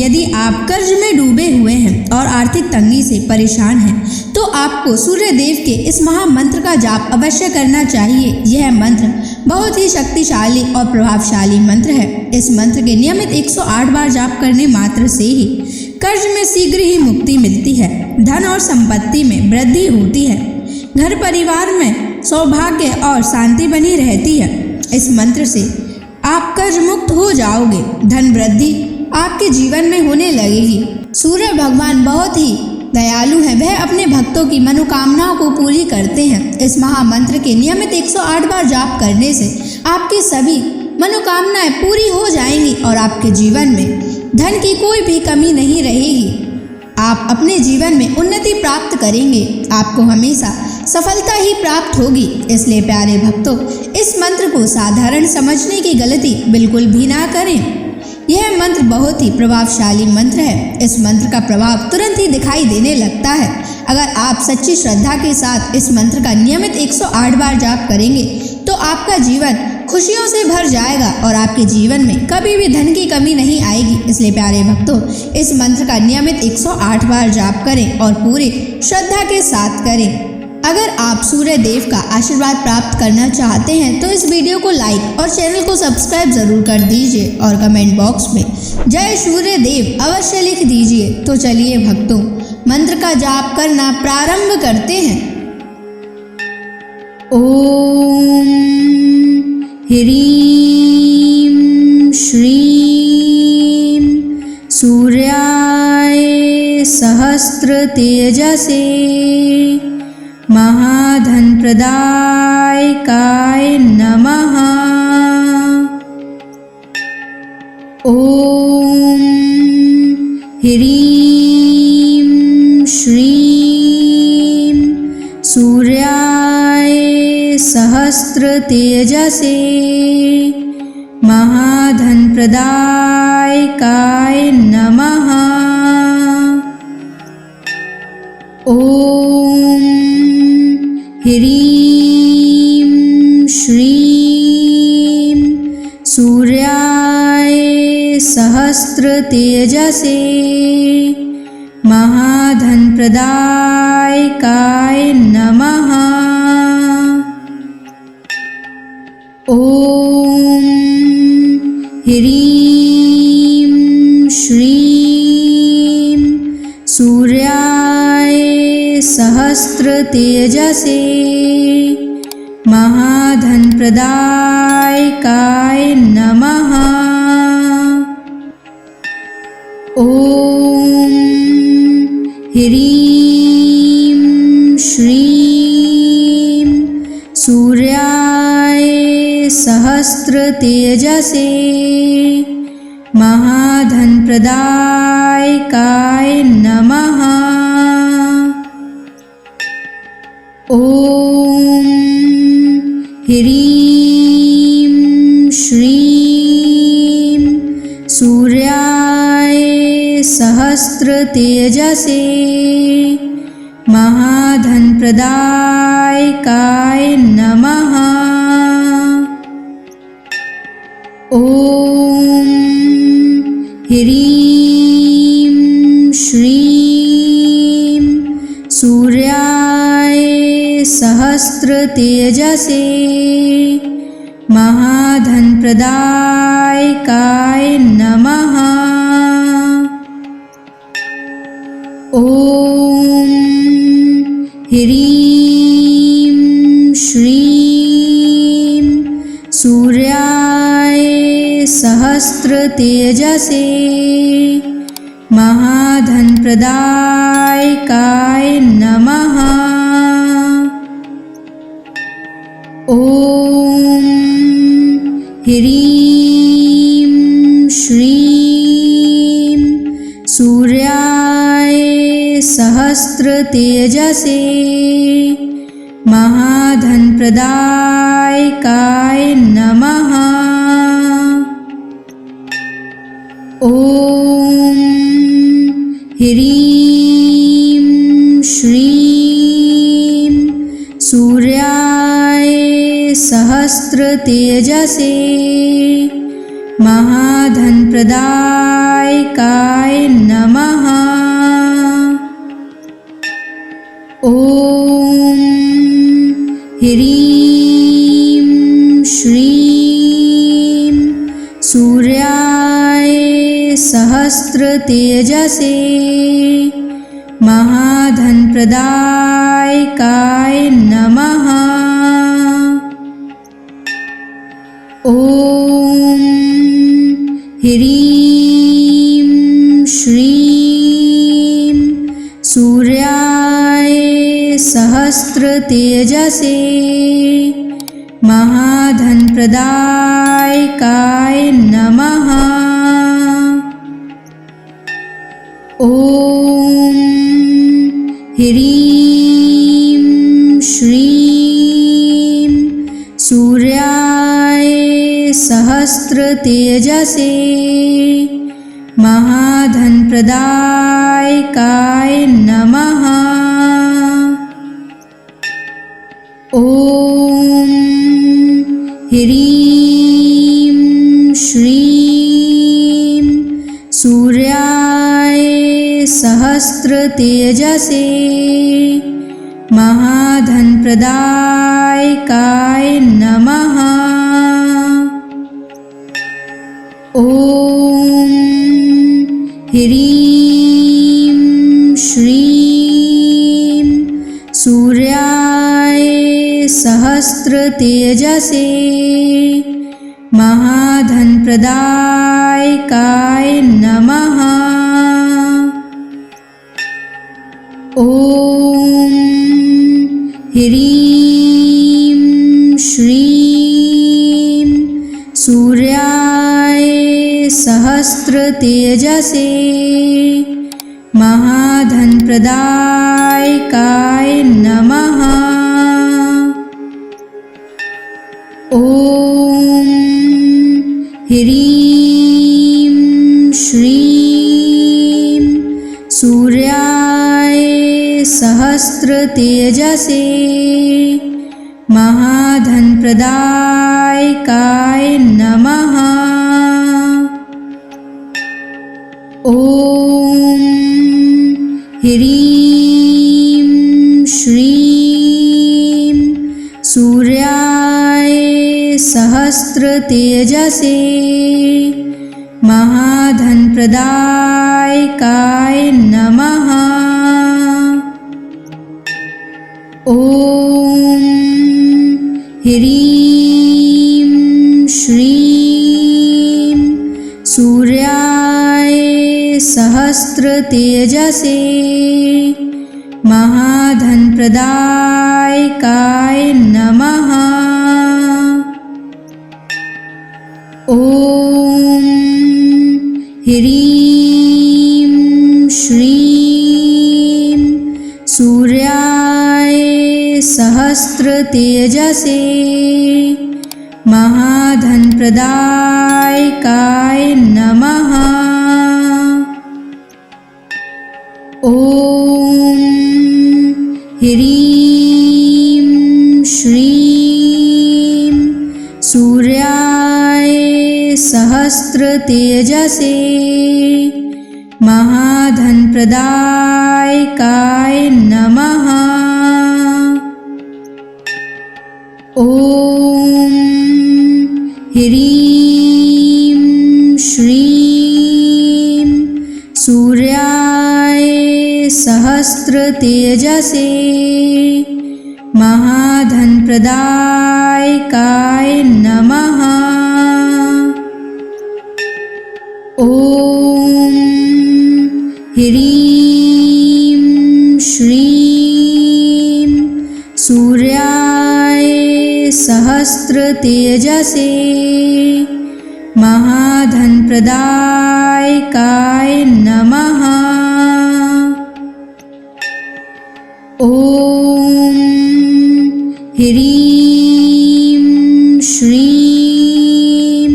यदि आप कर्ज में डूबे हुए हैं और आर्थिक तंगी से परेशान हैं, तो आपको सूर्य देव के इस महामंत्र का जाप अवश्य करना चाहिए। यह मंत्र बहुत ही शक्तिशाली और प्रभावशाली मंत्र है। इस मंत्र के नियमित 108 बार जाप करने मात्र से ही कर्ज में शीघ्र ही मुक्ति मिलती है, धन और संपत्ति में वृद्धि होती है, घर परिवार में सौभाग्य और शांति बनी रहती है। इस मंत्र से आप कर्ज मुक्त हो जाओगे, धन वृद्धि आपके जीवन में होने लगेगी। सूर्य भगवान बहुत ही दयालु हैं, वह अपने भक्तों की मनोकामनाओं को पूरी करते हैं। इस महामंत्र के नियमित 108 बार जाप करने से आपकी सभी मनोकामनाएं पूरी हो जाएंगी और आपके जीवन में धन की कोई भी कमी नहीं रहेगी। आप अपने जीवन में उन्नति प्राप्त करेंगे, आपको हमेशा सफलता ही प्राप्त होगी। इसलिए प्यारे भक्तों, इस मंत्र को साधारण समझने की गलती बिल्कुल भी ना करें। यह मंत्र बहुत ही प्रभावशाली मंत्र है। इस मंत्र का प्रभाव तुरंत ही दिखाई देने लगता है। अगर आप सच्ची श्रद्धा के साथ इस मंत्र का नियमित 108 बार जाप करेंगे तो आपका जीवन खुशियों से भर जाएगा और आपके जीवन में कभी भी धन की कमी नहीं आएगी। इसलिए प्यारे भक्तों, इस मंत्र का नियमित 108 बार जाप करें और पूरी श्रद्धा के साथ करें। अगर आप सूर्य देव का आशीर्वाद प्राप्त करना चाहते हैं तो इस वीडियो को लाइक और चैनल को सब्सक्राइब जरूर कर दीजिए और कमेंट बॉक्स में जय सूर्य देव अवश्य लिख दीजिए। तो चलिए भक्तों, मंत्र का जाप करना प्रारंभ करते हैं। ओम ह्रीं श्रीं सूर्याय सहस्र तेजसे महाधन प्रदायकाय नमः। ओम ह्रीं श्रीं सूर्याय सहस्र तेजसे महाधन प्रदायकाय नमः। ओम ह्रीं श्रीं सूर्याय सहस्र तेजसे महाधन प्रदायकाय नमः। ओम ह्रीं श्रीं सूर्याय सहस्र तेजसे महाधन प्रदायकाय नमः। ओम ह्रीं श्रीं सूर्याय सहस्र तेजसे महाधन प्रदायकाय नमः। ओम ह्रीं श्रीं सूर्याय सहस्र तेजसे महाधन प्रदायकाय नमः। ओम ह्रीं श्रीं सूर्याय सहस्र तेजसे महाधन प्रदायकाय नमः। ओम ह्रीं श्रीं सूर्याय सहस्र तेजसे महाधन प्रदायकाय नमः। ओम ह्रीं श्रीं सूर्याय सहस्र तेजसे महाधन प्रदायकाय नमः। ओम ह्रीं श्रीं सूर्याय सहस्र तेजसे महाधनप्रदायकाय नमः। ॐ ह्रीं श्रीं सूर्याय सहस्रतेजसे महाधनप्रदायकाय नमः। ॐ ह्रीं श्रीं सूर्याय सहस्रतेजसे महाधनप्रदायकाय नमः। ॐ ह्रीं श्रीं सूर्याय सहस्रतेजसे महाधनप्रदायकाय नमः। ॐ ह्रीं श्रीं सूर्याय सहस्रतेजसे महाधनप्रदायकाय नमः। ॐ ह्रीं श्रीं सूर्याय सहस्रतेजसे महाधनप्रदायकाय नमः। ॐ ह्रीं श्रीं सूर्याय सहस्रतेजसे महाधनप्रदायकाय नमः। ॐ ह्रीं श्रीं सूर्याय सहस्रतेजसे महाधनप्रदायकाय नमः। ॐ ह्रीं श्रीं सूर्याय सहस्रतेजसे महाधनप्रदायकाय नमः। ॐ ह्रीं श्रीं सूर्याय सहस्रतेजसे महाधनप्रदायकाय नमः। ॐ ह्रीं श्रीं सूर्याय सहस्रतेजसे महाधनप्रदायकाय नमः। ॐ ह्रीं श्रीं सूर्याय सहस्रतेजसे महाधनप्रदायकाय नमः। ॐ ह्रीं श्रीं सूर्याय सहस्रतेजसे महाधनप्रदायकाय नमः। ॐ ह्रीं श्रीं सूर्याय सहस्रतेजसे महाधनप्रदायकाय नमः। ॐ ह्रीं श्रीं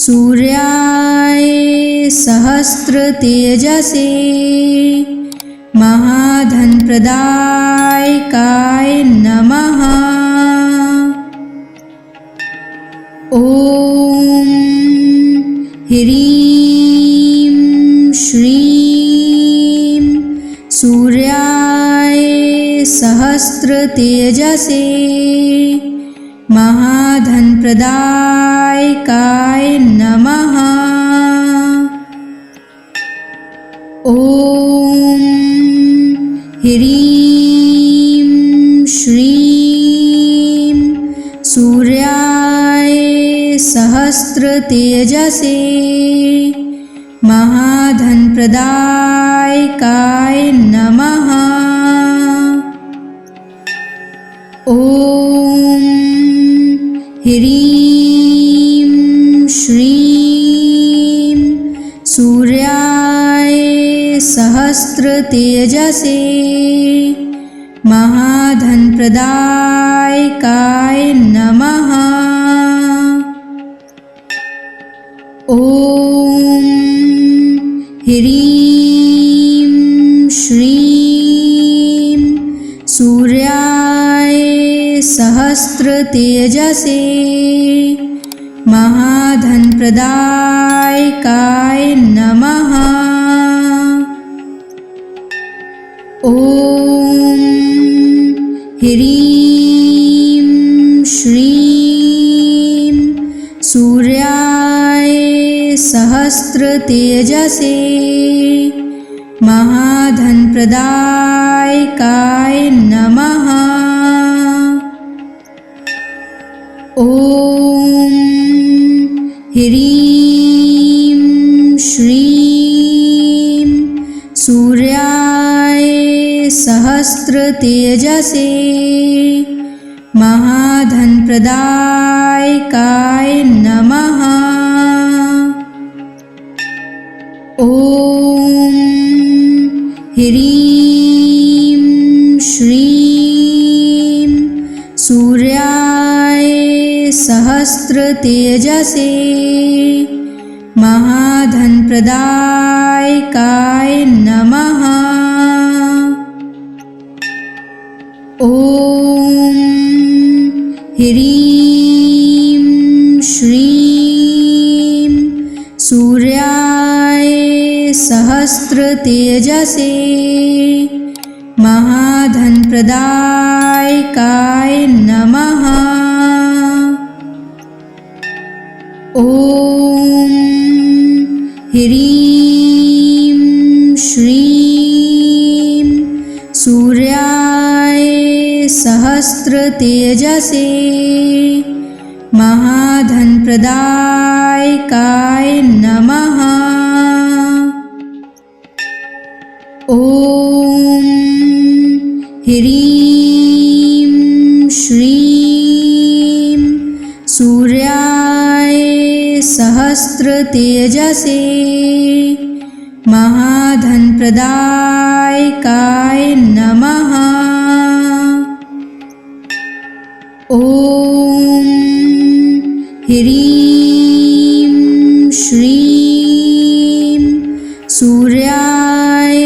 सूर्याय सहस्रतेजसे महाधनप्रदायकाय नमः। ॐ ह्रीं श्रीं सूर्याय सहस्रतेजसे महाधनप्रदायकाय नमः। ॐ ह्रीं श्रीं सूर्याय सहस्रतेजसे महाधनप्रदायकाय नमः। ॐ ह्रीं श्रीं सूर्याय सहस्रतेजसे महाधनप्रदायकाय नमः। ॐ ह्रीं श्रीं सूर्याय सहस्रतेजसे महाधनप्रदायकाय नमः। ॐ ह्रीं श्रीं सूर्याय सहस्रतेजसे महाधनप्रदायकाय नमः। ॐ ह्रीं श्रीं सूर्याय सहस्रतेजसे महाधनप्रदायकाय नमः। ॐ ह्रीं श्रीं सूर्याय सहस्रतेजसे महाधनप्रदायकाय नमः। ॐ ह्रीं श्रीं सूर्याय सहस्रतेजसे महाधनप्रदायकाय नमः। ॐ ह्रीं श्रीं सूर्याय सहस्रतेजसे महाधनप्रदायकाय नमः। ॐ ह्रीं श्रीं सूर्याय सहस्रतेजसे महाधनप्रदायकाय नमः। ॐ ह्रीं श्रीं सूर्याय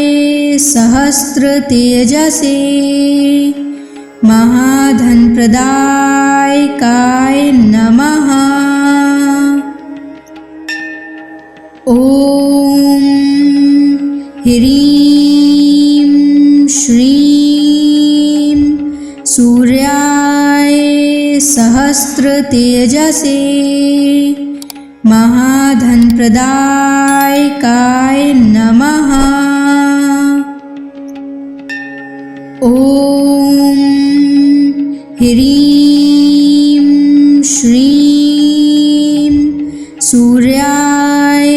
सहस्रतेजसे महाधनप्रदायकाय नमः। ॐ ह्रीं श्रीं सूर्याय सहस्रतेजसे महाधनप्रदायकाय नमः। ॐ ह्रीं श्रीं सूर्याय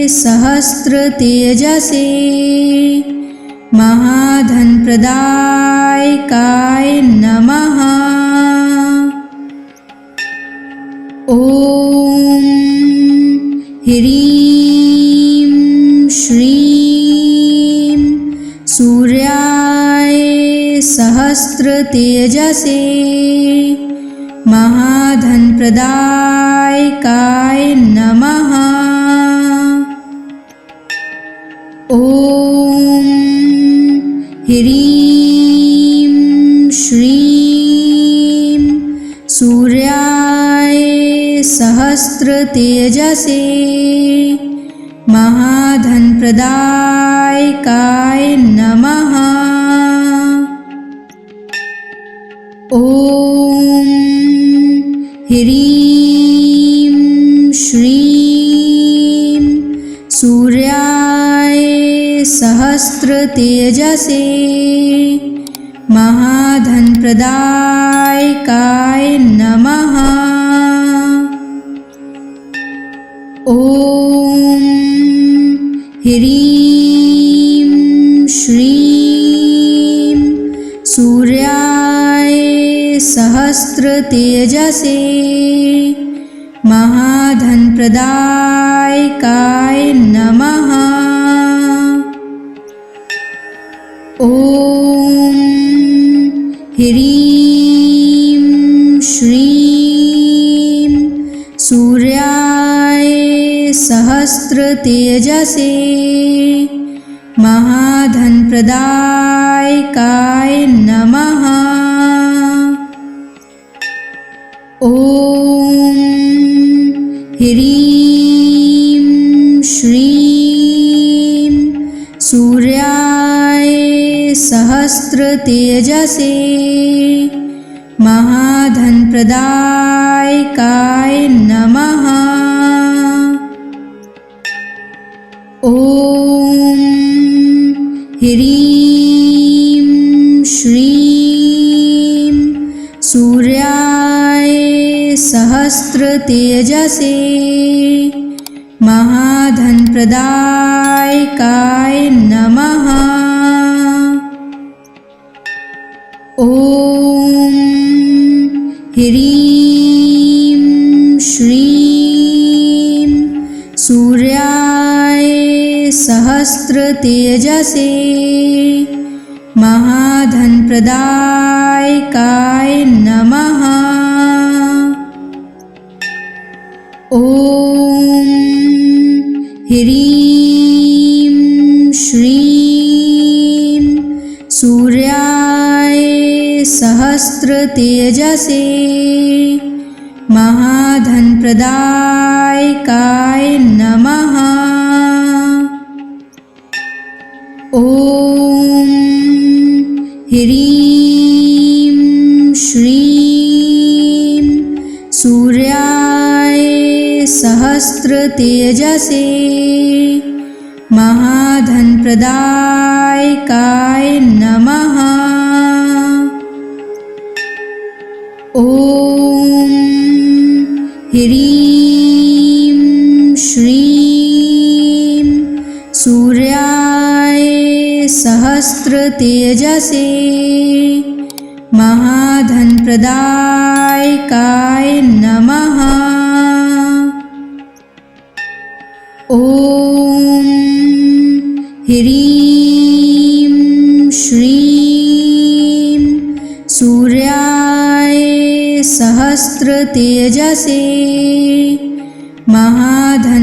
सहस्रतेजसे महाधनप्रदायकाय नमः। ॐ ह्रीं श्रीं सूर्याय सहस्रतेजसे महाधनप्रदायकाय नमः। ॐ ह्रीं श्रीं सूर्याय सहस्त्रतेजसे महाधनप्रदायकाय नमः। ॐ ह्रीं श्रीं सूर्याय सहस्त्रतेजसे महाधनप्रदायकाय नमः। ॐ ह्रीं श्रीं सूर्याय सहस्त्रतेजसे महाधनप्रदायकाय नमः। ॐ ह्रीं श्रीं सूर्याय सहस्त्रतेजसे महाधनप्रदायकाय नमः। ॐ ह्रीं श्रीं सूर्याय सहस्त्रतेजसे महाधनप्रदायकाय नमः। ॐ ह्रीं श्रीं सूर्याय सहस्त्रतेजसे महाधनप्रदायकाय नमः। ॐ ह्रीं श्रीं सूर्याय सहस्त्रतेजसे महाधनप्रदायकाय नमः। ॐ ह्रीं श्रीं सूर्याय सहस्त्रतेजसे महाधनप्रदायकाय नमः। ॐ ह्रीं श्रीं सूर्याय सहस्त्रतेजसे महाधनप्रदायकाय नमः। ॐ ह्रीं श्रीं सूर्याय सहस्त्रतेजसे महाधनप्रदायकाय नमः। ॐ ह्रीं श्रीं सूर्याय सहस्त्रतेजसे महाधनप्रदायकाय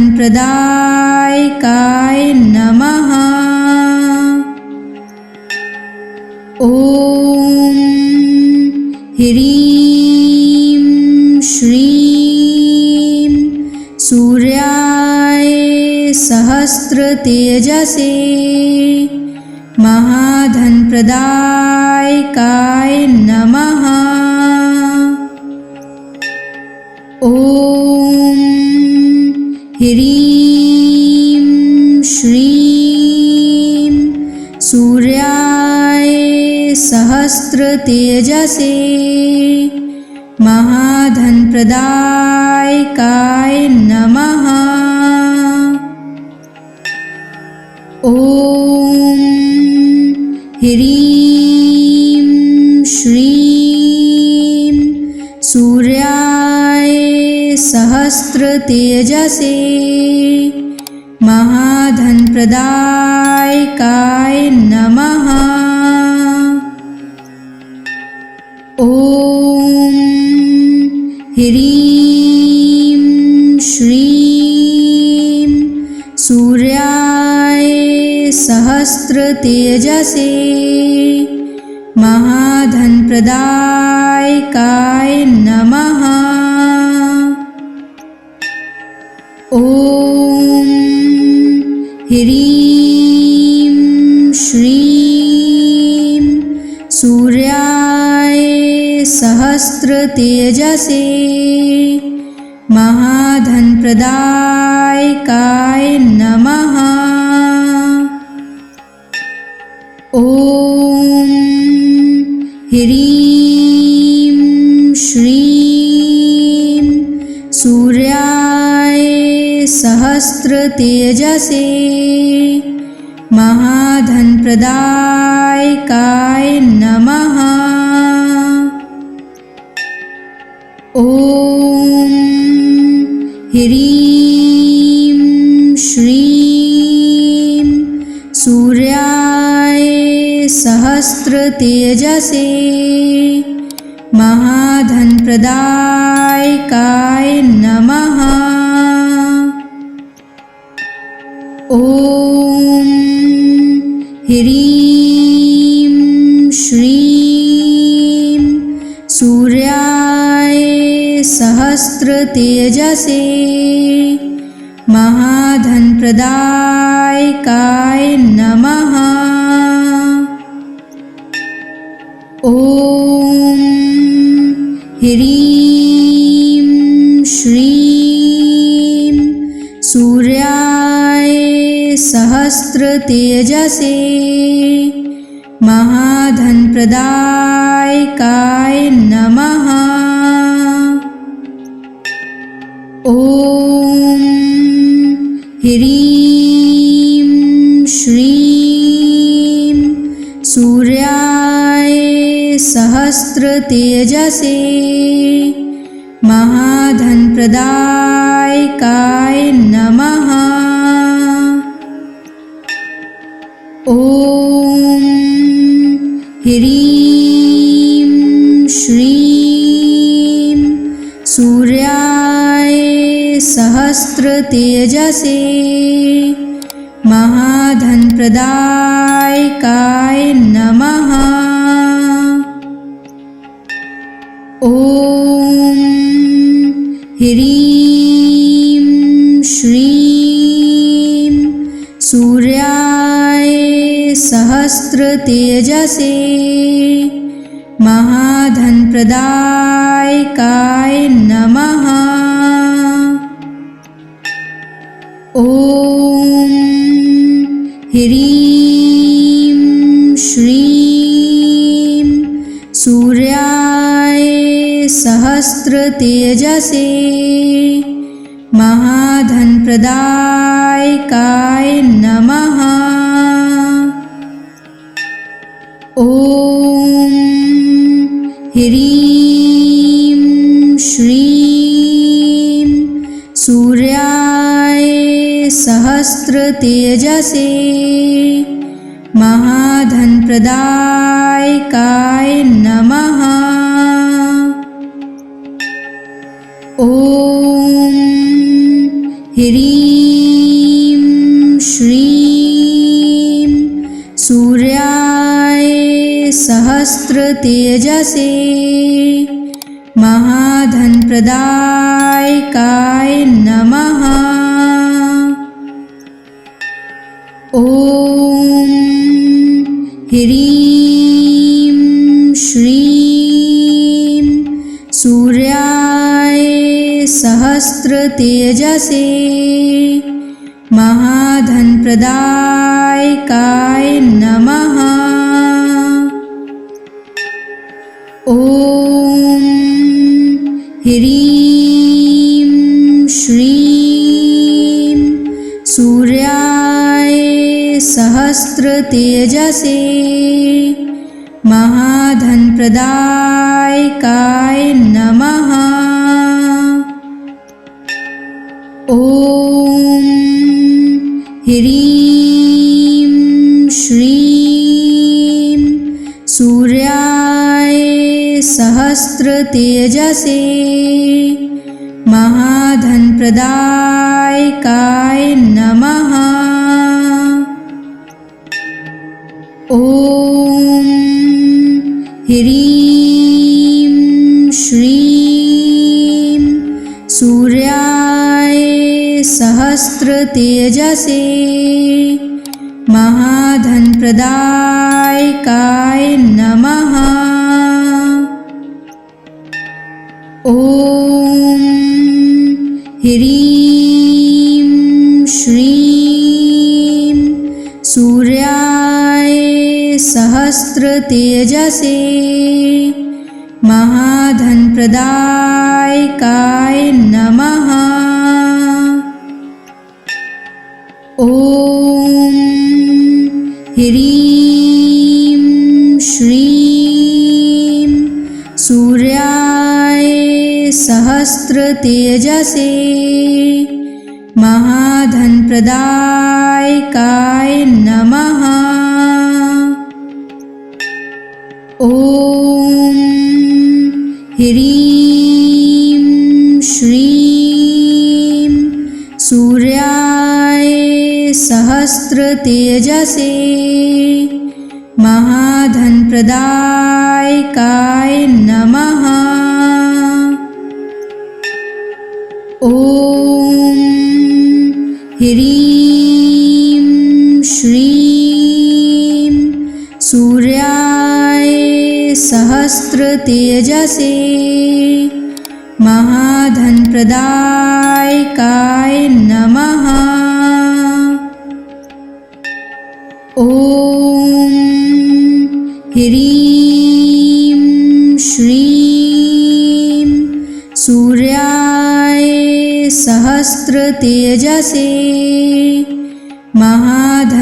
नमः। ॐ ह्रीं श्रीं सूर्याय सहस्त्रतेजसे महाधनप्रदायकाय नमः। ॐ ह्रीं श्रीं सूर्याय सहस्त्रतेजसे महाधनप्रदायकाय नमः। ॐ ह्रीं श्रीं सूर्याय सहस्त्रतेजसे महाधनप्रदायकाय नमः। ॐ ह्रीं श्रीं सूर्याय सहस्त्रतेजसे महाधनप्रदायकाय नमः। सहस्रतेजसे महाधनप्रदायकाय नमः। ॐ ह्रीं श्रीं सूर्याय सहस्रतेजसे महाधनप्रदायकाय नमः। ॐ ह्रीं श्रीं सूर्याय सहस्रतेजसे महाधनप्रदायकाय नमः। ॐ ह्रीं श्रीं सूर्याय सहस्रतेजसे महाधनप्रदायकाय नमः। ॐ ह्रीं श्रीं सूर्याय सहस्रतेजसे महाधनप्रदायकाय नमः। ॐ ह्रीं श्रीं सूर्याय सहस्रतेजसे महाधनप्रदायकाय नमः। ॐ ह्रीं श्रीं सूर्याय सहस्रतेजसे महाधनप्रदायकाय नमः। ॐ ह्रीं श्रीं सूर्याय सहस्रतेजसे महाधनप्रदायकाय नमः। ॐ ह्रीं श्रीं सूर्याय सहस्रतेजसे महाधनप्रदायकाय नमः। ॐ ह्रीं श्रीं सूर्याय सहस्रतेजसे महाधनप्रदायकाय नमः। ॐ ह्रीं श्रीं सूर्याय सहस्रतेजसे महाधनप्रदायकाय नमः। ॐ ह्रीं श्रीं सूर्याय सहस्रतेजसे महाधनप्रदायकाय नमः। ॐ ह्रीं श्रीं सूर्याय सहस्रतेजसे महाधनप्रदायकाय नमः। ॐ ह्रीं श्रीं सूर्याय सहस्रतेजसे महाधनप्रदायकाय नमः। ॐ ह्रीं श्रीं सूर्याय सहस्रतेजसे महाधनप्रदायकाय नमः। ॐ ह्रीं श्रीं सूर्याय सहस्रतेजसे महाधनप्रदायकाय नमः। ॐ ह्रीं श्रीं सूर्याय सहस्रतेजसे महाधनप्रदायकाय नमः। ॐ ह्रीं श्रीं सूर्याय सहस्रतेजसे महाधनप्रदायकाय नमः। ॐ ह्रीं श्रीं सूर्याय सहस्रतेजसे महाधनप्रदायकाय नमः। ॐ ह्रीं श्रीं सूर्याय सहस्रतेजसे महाधनप्रदायकाय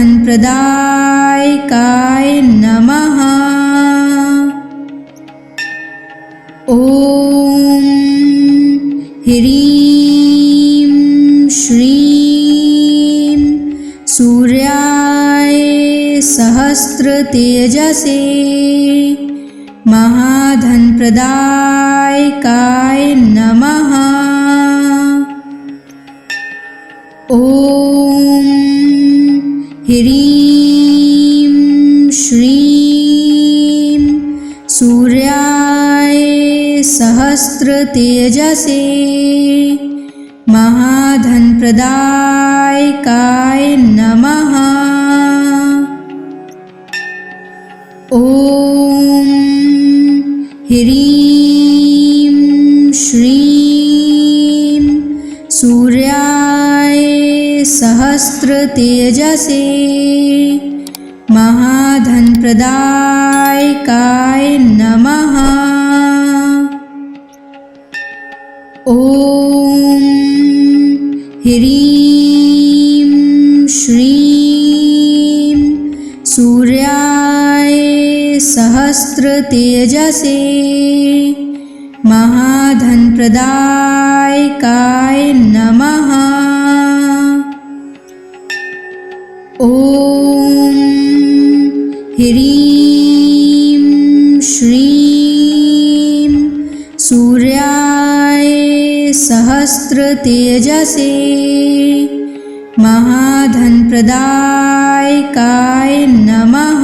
नमः। ॐ ह्रीं श्रीं सूर्याय सहस्रतेजसे महाधनप्रदायकाय नमः। ॐ ह्रीं श्रीं सूर्याय सहस्रतेजसे महाधनप्रदायकाय नमः। ॐ ह्रीं श्रीं सूर्याय सहस्रतेजसे महाधनप्रदायकाय नमः। ॐ ह्रीं श्रीं सूर्याय सहस्रतेजसे महाधनप्रदायकाय नमः। ॐ ह्रीं श्रीं सूर्याय सहस्रतेजसे महाधनप्रदायकाय नमः।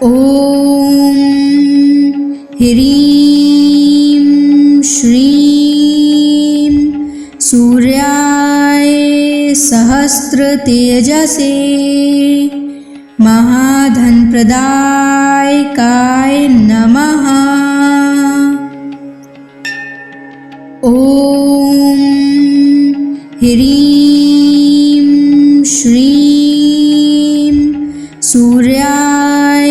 ॐ ह्रीं श्रीं सूर्याय सहस्रतेजसे महाधनप्रदायकाय नमः। ॐ ह्रीं श्रीं सूर्याय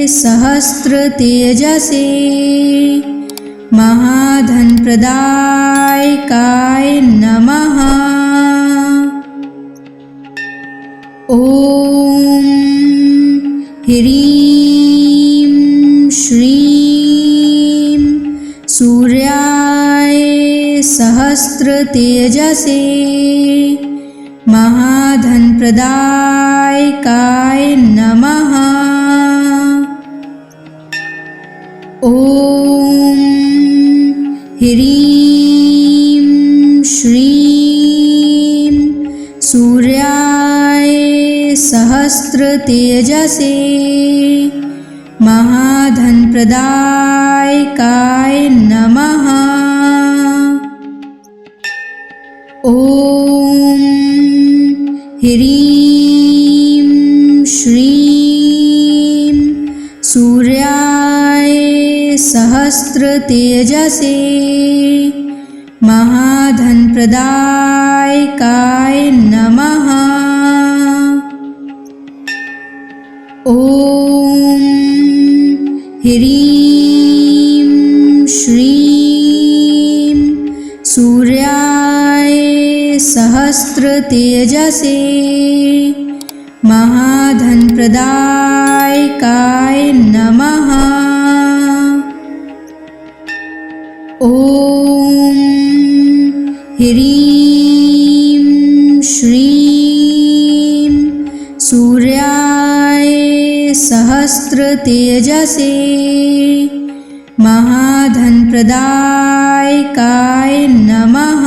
सहस्रतेजसे महाधनप्रदायकाय नमः। ॐ ह्रीं श्रीं सूर्याय सहस्रतेजसे महाधनप्रदायकाय नमः। ॐ ह्रीं श्रीं सूर्याय सहस्रतेजसे महाधनप्रदायकाय नमः। ॐ ह्रीं श्रीं सूर्याय सहस्रतेजसे महाधनप्रदायकाय नमः। ॐ ह्रीं श्रीं सूर्याय सहस्रतेजसे महाधनप्रदायकाय नमः। ॐ ह्रीं श्रीं सूर्याय सहस्रतेजसे महाधनप्रदायकाय नमः।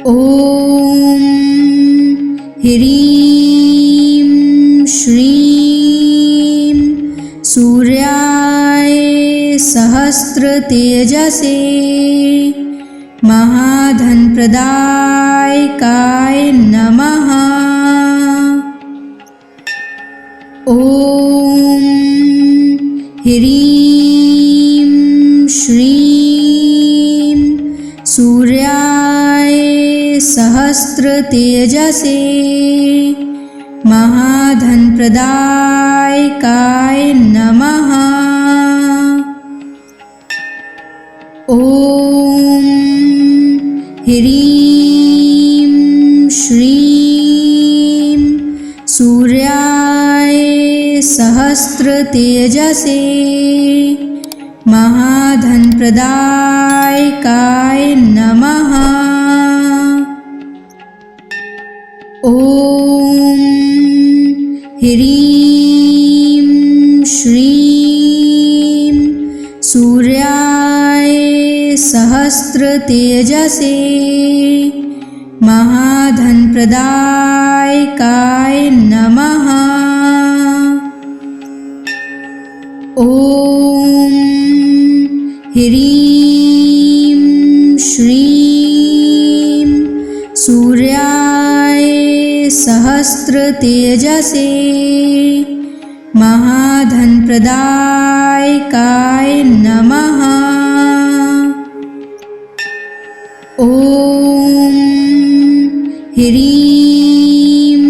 ॐ ह्रीं श्रीं सूर्याय सहस्रतेजसे महाधनप्रदायकाय नमः। ॐ ह्रीं श्रीं सूर्याय सहस्रतेजसे महाधनप्रदायकाय नमः। ॐ ह्रीं श्रीं सूर्याय सहस्रतेजसे महाधनप्रदायकाय नमः। ॐ ह्रीं श्रीं सूर्याय सहस्रतेजसे महाधनप्रदायकाय नमः। ॐ ह्रीं श्रीं सूर्याय सहस्रतेजसे महाधनप्रदायकाय नमः। ॐ ह्रीं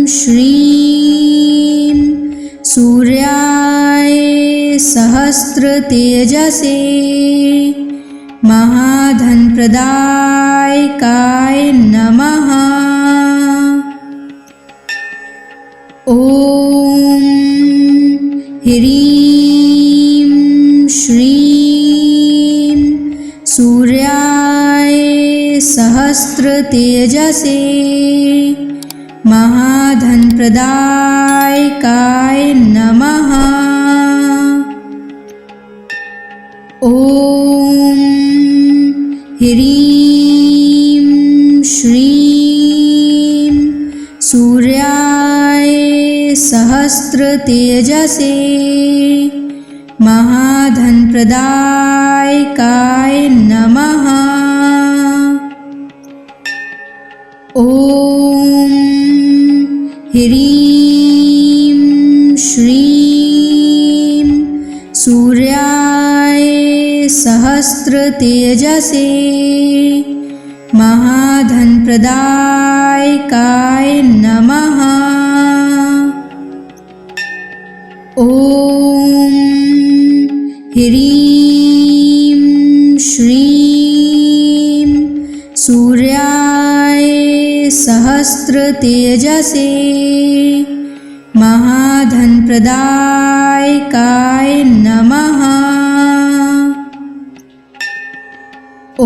श्रीं सूर्याय सहस्रतेजसे महाधनप्रदायकाय नमः। ॐ ह्रीं श्रीं सूर्याय सहस्रतेजसे महाधनप्रदायकाय नमः। ॐ ह्रीं श्रीं सूर्याय सहस्रतेजसे महाधनप्रदायकाय नमः। ॐ ह्रीं श्रीं सूर्याय सहस्रतेजसे महाधनप्रदायकाय नमः। ॐ ह्रीं श्रीं सूर्याय सहस्रतेजसे महाधनप्रदायकाय नमः। ॐ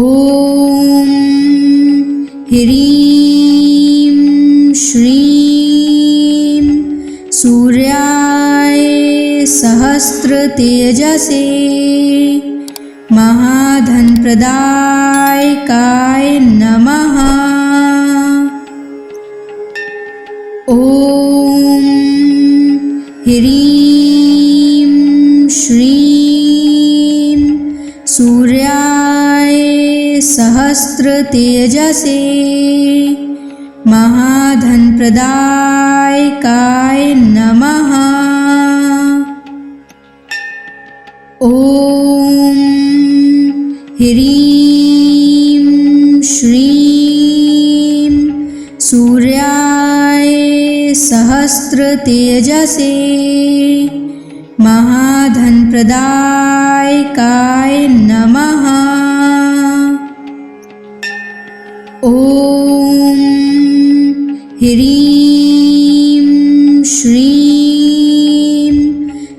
ह्रीं श्रीं सूर्याय सहस्रतेजसे महाधनप्रदायकाय नमः। ॐ ह्रीं श्रीं सूर्याय सहस्रतेजसे महाधनप्रदायकाय नमः। ॐ ह्रीं श्रीं सूर्याय सहस्रतेजसे महाधनप्रदायकाय नमः। ॐ ह्रीं श्रीं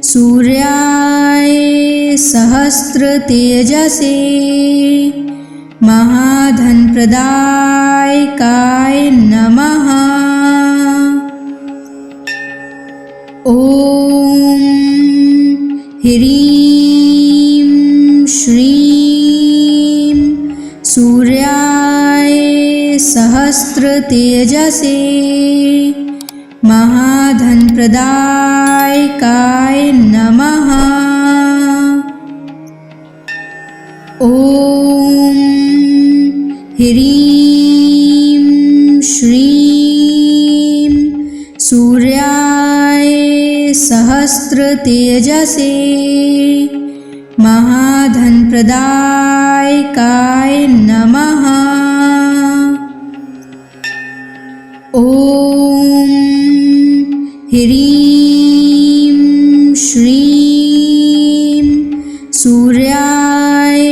सूर्याय सहस्रतेजसे महाधनप्रदायकाय नमः। ॐ ह्रीं श्रीं सूर्याय सहस्रतेजसे महाधनप्रदायकाय नमः। ॐ ह्रीं श्रीं सूर्याय सहस्रतेजसे महाधनप्रदायकाय नमः। ॐ ह्रीं श्रीं सूर्याय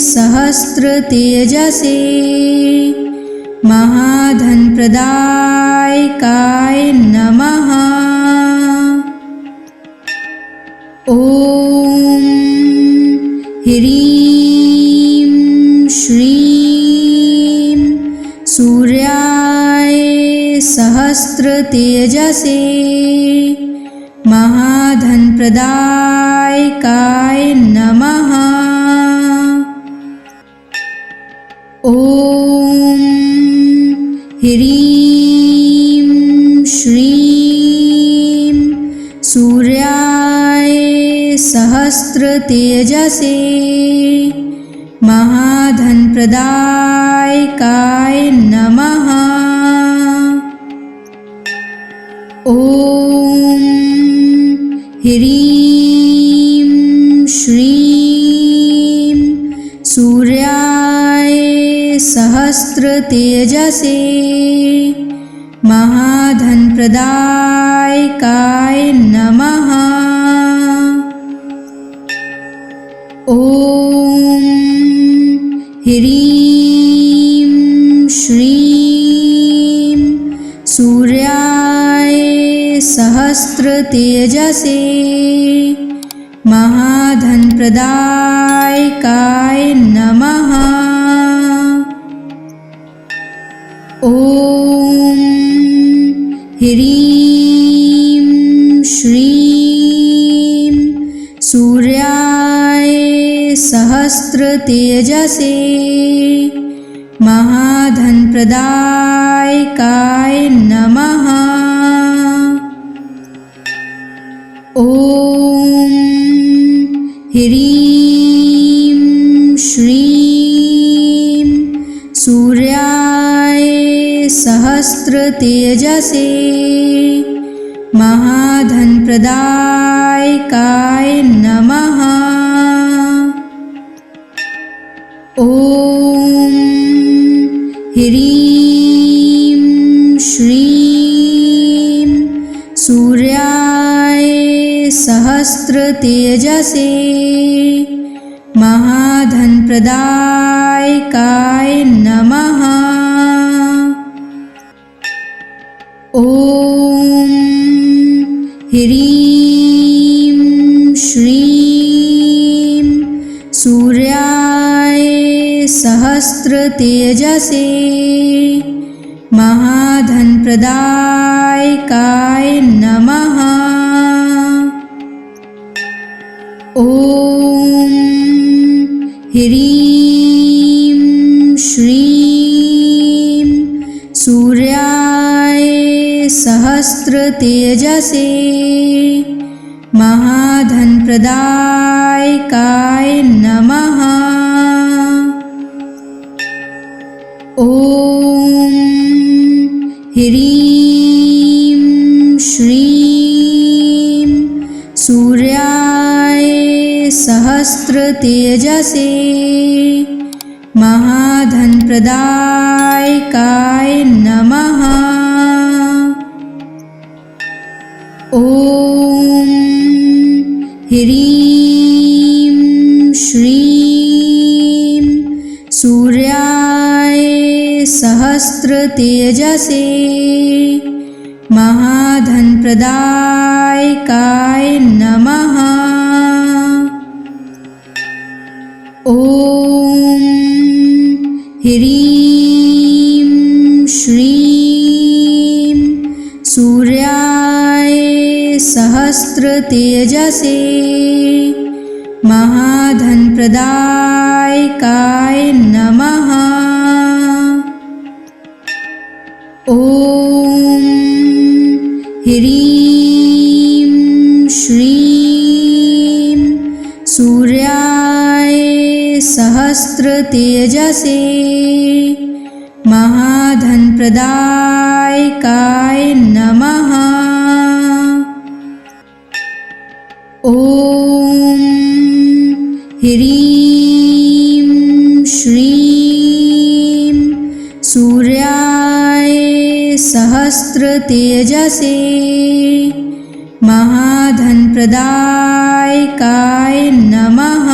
सहस्रतेजसे महाधनप्रदायकाय नमः। ॐ ह्रीं श्रीं सूर्याय सहस्रतेजसे महाधनप्रदायकाय नमः। ॐ ह्रीं श्रीं सूर्याय सहस्रतेजसे महाधनप्रदायकाय नमः। ॐ ह्रीं श्रीं सूर्याय सहस्रतेजसे महाधनप्रदायकाय नमः। ॐ ह्रीं श्रीं सूर्याय सहस्रतेजसे महाधनप्रदायकाय नमः। ॐ ह्रीं श्रीं सूर्याय सहस्रतेजसे महाधनप्रदायकाय नमः। ॐ ह्रीं श्रीं सूर्याय सहस्रतेजसे महाधनप्रदायकाय नमः। ॐ ह्रीं श्रीं सूर्याय सहस्रतेजसे महाधनप्रदायकाय नमः। ॐ ह्रीं श्रीं सूर्याय सहस्रतेजसे महाधनप्रदायकाय नमः। ॐ ह्रीं श्रीं सूर्याय सहस्रतेजसे महाधनप्रदायकाय नमः। ॐ ह्रीं श्रीं सूर्याय सहस्रतेजसे महाधनप्रदायकाय नमः। ॐ ह्रीं श्रीं सूर्याय सहस्रतेजसे महाधनप्रदायकाय नमः। ॐ ह्रीं श्रीं सूर्याय सहस्रतेजसे महाधनप्रदायकाय नमः। ॐ ह्रीं श्रीं सूर्याय सहस्रतेजसे महाधनप्रदायकाय नमः। ॐ ह्रीं श्रीं सूर्याय सहस्रतेजसे महाधनप्रदायकाय नमः।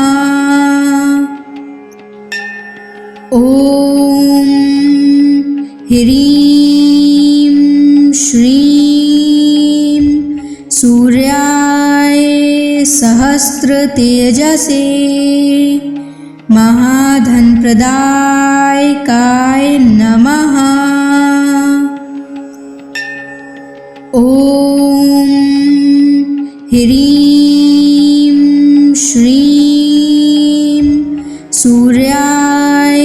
ॐ ह्रीं श्रीं सूर्याय सहस्रतेजसे महाधनप्रदायकाय नमः। ॐ ह्रीं श्रीं सूर्याय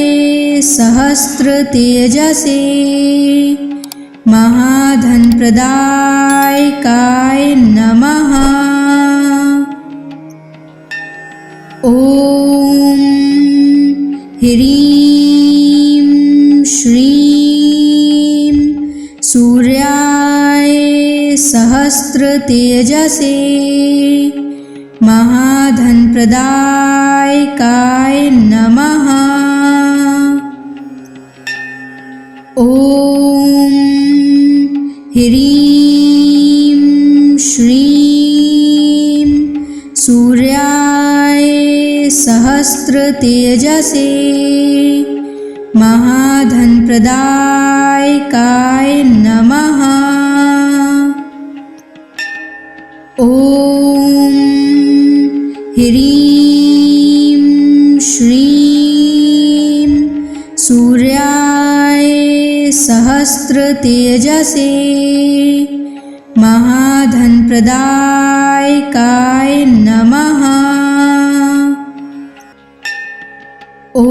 सहस्रतेजसे महाधनप्रदायकाय नमः। ॐ ह्रीं श्रीं सूर्याय सहस्रतेजसे महाधनप्रदायकाय नमः। ॐ ह्रीं श्रीं सूर्याय सहस्रतेजसे महाधनप्रदायकाय नमः। ॐ ह्रीं श्रीं सूर्याय सहस्रतेजसे महाधनप्रदायकाय नमः। ॐ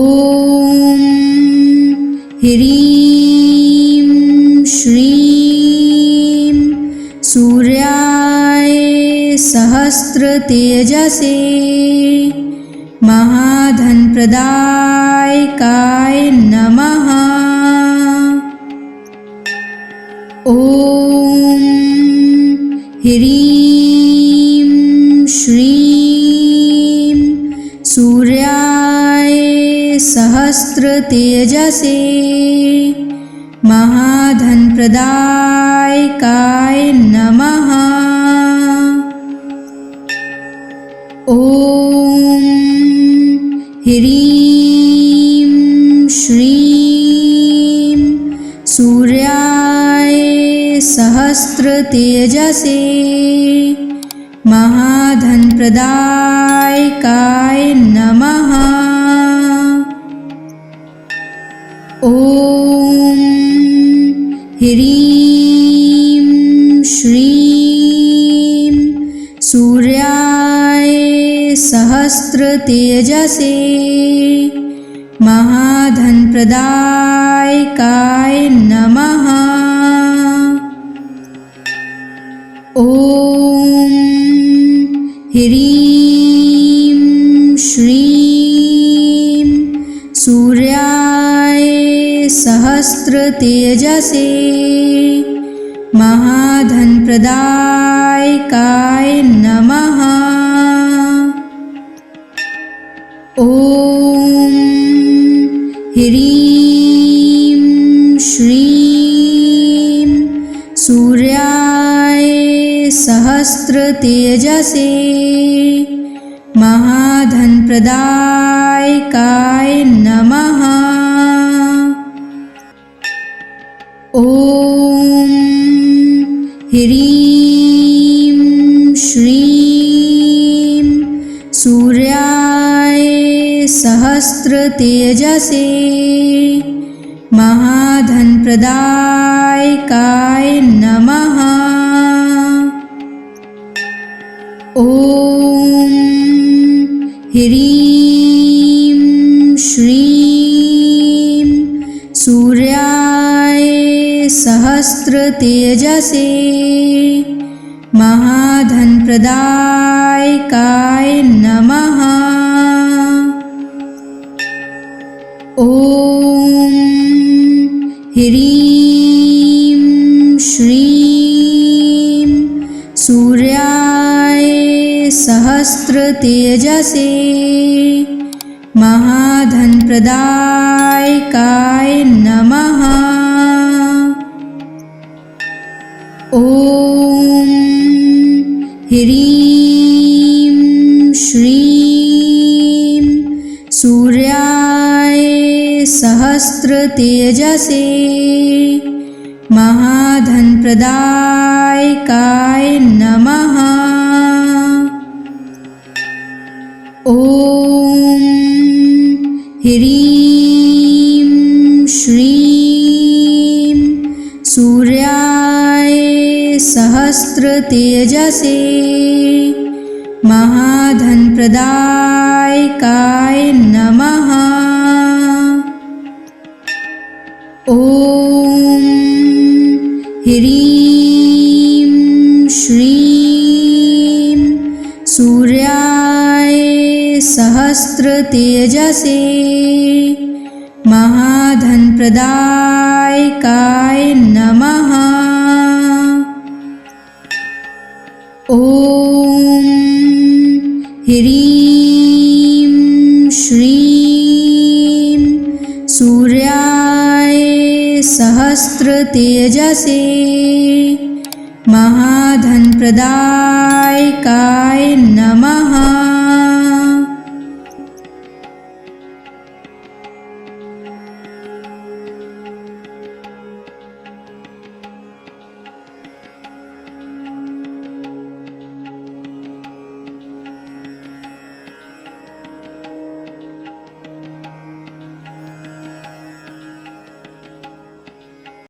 ह्रीं श्रीं सूर्याय सहस्रतेजसे महाधनप्रदायकाय नमः। ॐ ह्रीं श्रीं सूर्याय सहस्रतेजसे महाधनप्रदायकाय नमः। ॐ ह्रीं श्रीं सूर्याय सहस्रतेजसे महाधनप्रदायकाय नमः। ॐ ह्रीं श्रीं सूर्याय सहस्रतेजसे महाधनप्रदायकाय नमः। ॐ ह्रीं श्रीं सूर्याय सहस्रतेजसे महाधनप्रदायकाय नमः। ॐ ह्रीं श्रीं सूर्याय सहस्रतेजसे महाधनप्रदायकाय नमः। ॐ ह्रीं श्रीं सूर्याय सहस्रतेजसे महाधनप्रदायकाय नमः। ॐ ह्रीं श्रीं सूर्याय सहस्रतेजसे महाधनप्रदायकाय नमः। ॐ ह्रीं श्रीं सूर्याय सहस्रतेजसे महाधनप्रदायकाय नमः। ॐ ह्रीं श्रीं सूर्याय सहस्रतेजसे महाधनप्रदायकाय नमः। ॐ ह्रीं श्रीं सूर्याय सहस्रतेजसे महाधनप्रदायकाय नमः। ॐ ह्रीं श्रीं सूर्याय सहस्रतेजसे महाधनप्रदायकाय नमः। ॐ ह्रीं श्रीं सूर्याय सहस्रतेजसे महाधनप्रदायकाय नमः।